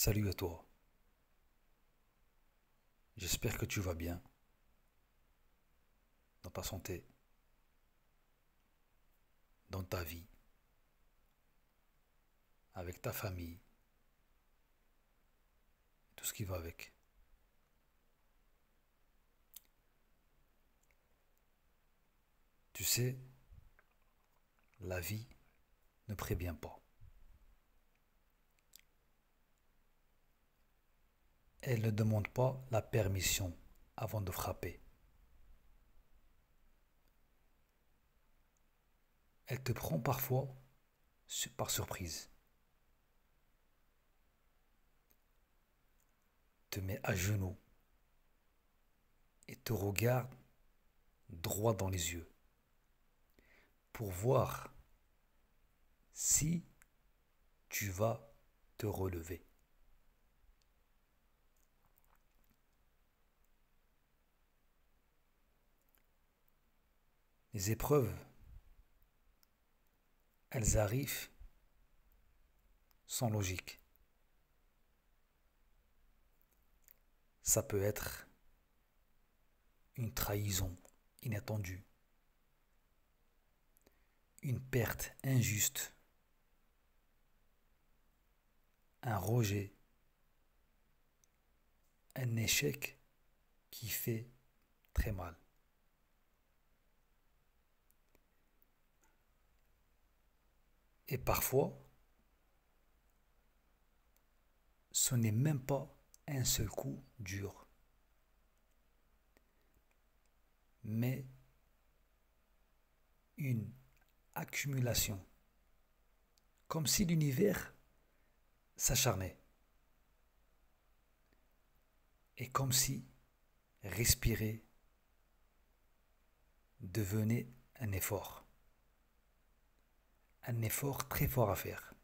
Salut à toi, j'espère que tu vas bien dans ta santé, dans ta vie, avec ta famille, tout ce qui va avec. Tu sais, la vie ne prévient pas. Elle ne demande pas la permission avant de frapper. Elle te prend parfois par surprise, te met à genoux et te regarde droit dans les yeux pour voir si tu vas te relever. Les épreuves, elles arrivent sans logique. Ça peut être une trahison inattendue, une perte injuste, un rejet, un échec qui fait très mal. Et parfois, ce n'est même pas un seul coup dur, mais une accumulation, comme si l'univers s'acharnait, et comme si respirer devenait un effort très fort à faire,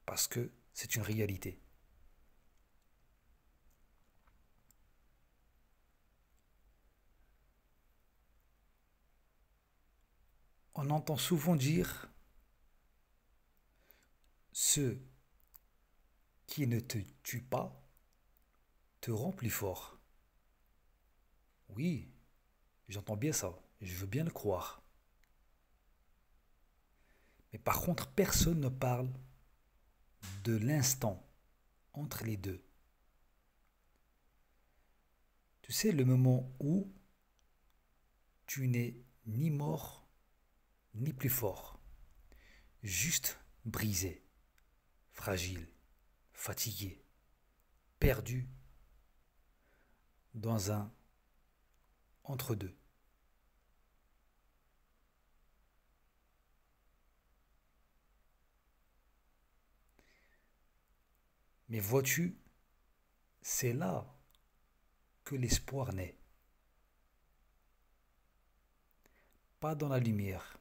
parce que c'est une réalité. On entend souvent dire ce qui ne te tue pas te rend plus fort. Oui, j'entends bien ça, je veux bien le croire. Mais par contre, personne ne parle de l'instant entre les deux. Tu sais, le moment où tu n'es ni mort ni plus fort, juste brisé, fragile, fatigué, perdu dans un entre-deux. Mais vois-tu, c'est là que l'espoir naît. Pas dans la lumière,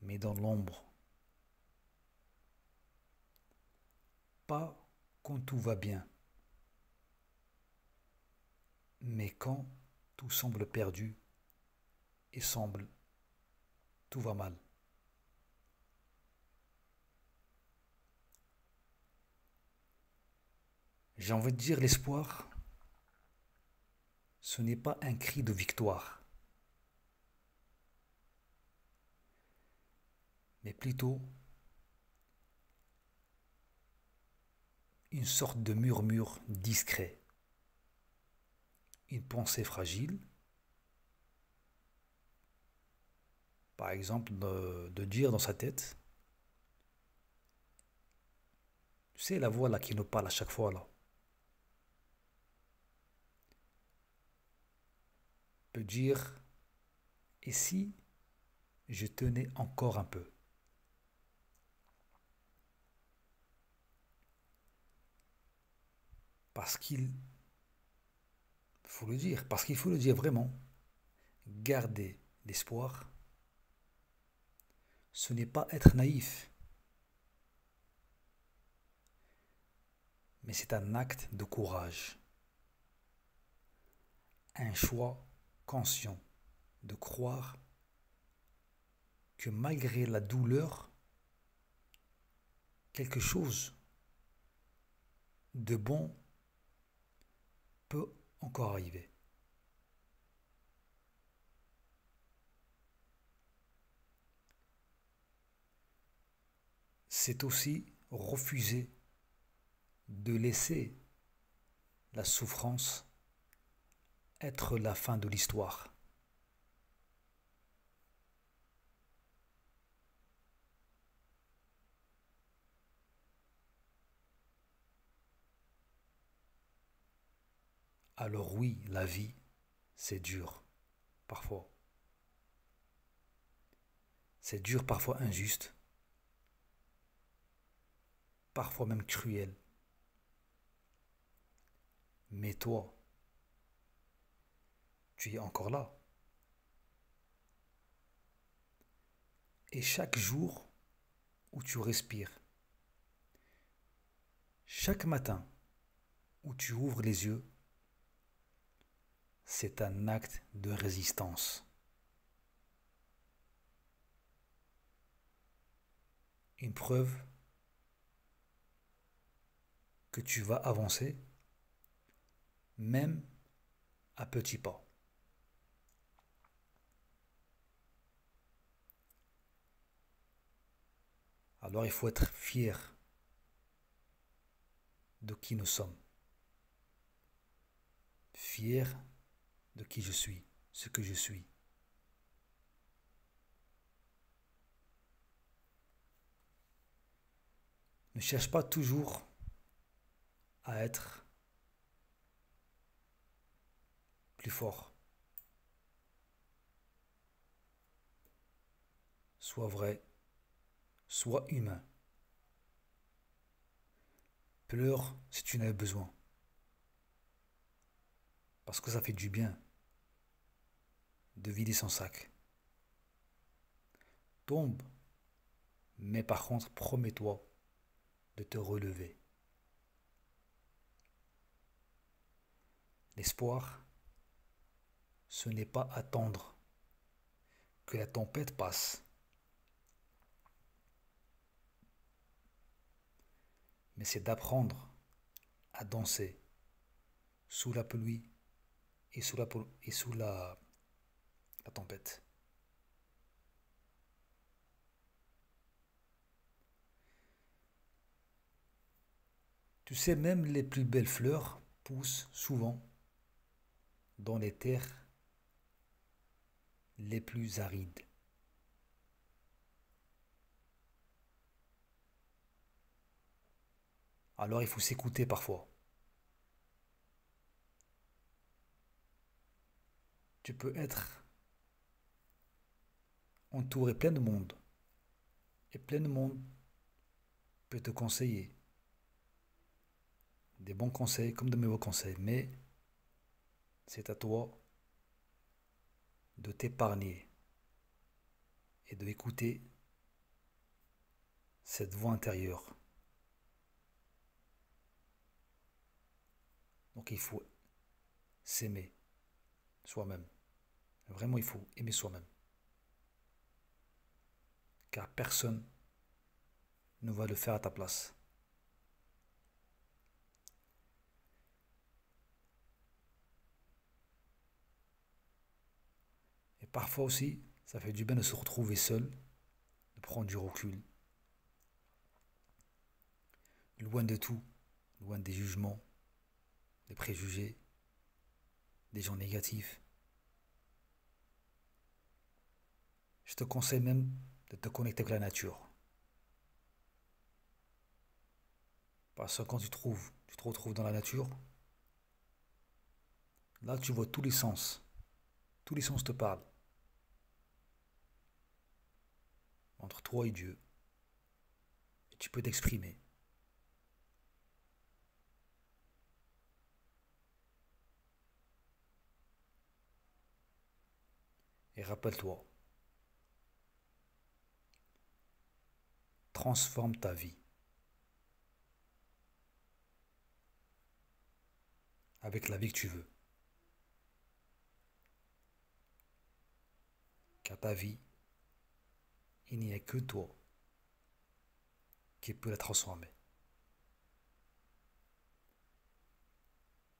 mais dans l'ombre. Pas quand tout va bien, mais quand tout semble perdu et semble tout va mal. J'ai envie de dire l'espoir, ce n'est pas un cri de victoire, mais plutôt une sorte de murmure discret, une pensée fragile, par exemple de dire dans sa tête, tu sais la voix là qui nous parle à chaque fois là, peut dire, et si je tenais encore un peu. Parce qu'il faut le dire, parce qu'il faut le dire vraiment, garder l'espoir, ce n'est pas être naïf, mais c'est un acte de courage, un choix conscient de croire que malgré la douleur, quelque chose de bon peut encore arriver. C'est aussi refuser de laisser la souffrance être la fin de l'histoire. Alors oui, la vie, c'est dur, parfois. C'est dur, parfois injuste, parfois même cruel. Mais toi, tu es encore là. Et chaque jour où tu respires, chaque matin où tu ouvres les yeux, c'est un acte de résistance. Une preuve que tu vas avancer, même à petits pas. Alors il faut être fier de qui nous sommes, fier de qui je suis, ce que je suis. Ne cherche pas toujours à être plus fort. Sois vrai, sois humain. Pleure si tu en as besoin. Parce que ça fait du bien de vider son sac. Tombe, mais par contre, promets-toi de te relever. L'espoir, ce n'est pas attendre que la tempête passe, mais c'est d'apprendre à danser sous la pluie et sous la tempête. Tu sais, même les plus belles fleurs poussent souvent dans les terres les plus arides. Alors il faut s'écouter parfois. Tu peux être entouré plein de monde. Et plein de monde peut te conseiller. Des bons conseils comme de mauvais conseils. Mais c'est à toi de t'épargner et de écouter cette voix intérieure. Donc il faut s'aimer soi-même. Vraiment, il faut aimer soi-même. Car personne ne va le faire à ta place. Et parfois aussi, ça fait du bien de se retrouver seul, de prendre du recul, loin de tout, loin des jugements, des préjugés, des gens négatifs. Je te conseille même de te connecter avec la nature. Parce que quand tu te retrouves dans la nature, là tu vois tous les sens. Tous les sens te parlent. Entre toi et Dieu. Et tu peux t'exprimer. Et rappelle-toi, transforme ta vie avec la vie que tu veux. Car ta vie, il n'y a que toi qui peut la transformer.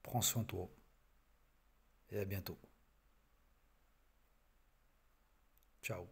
Prends soin de toi et à bientôt. Ciao.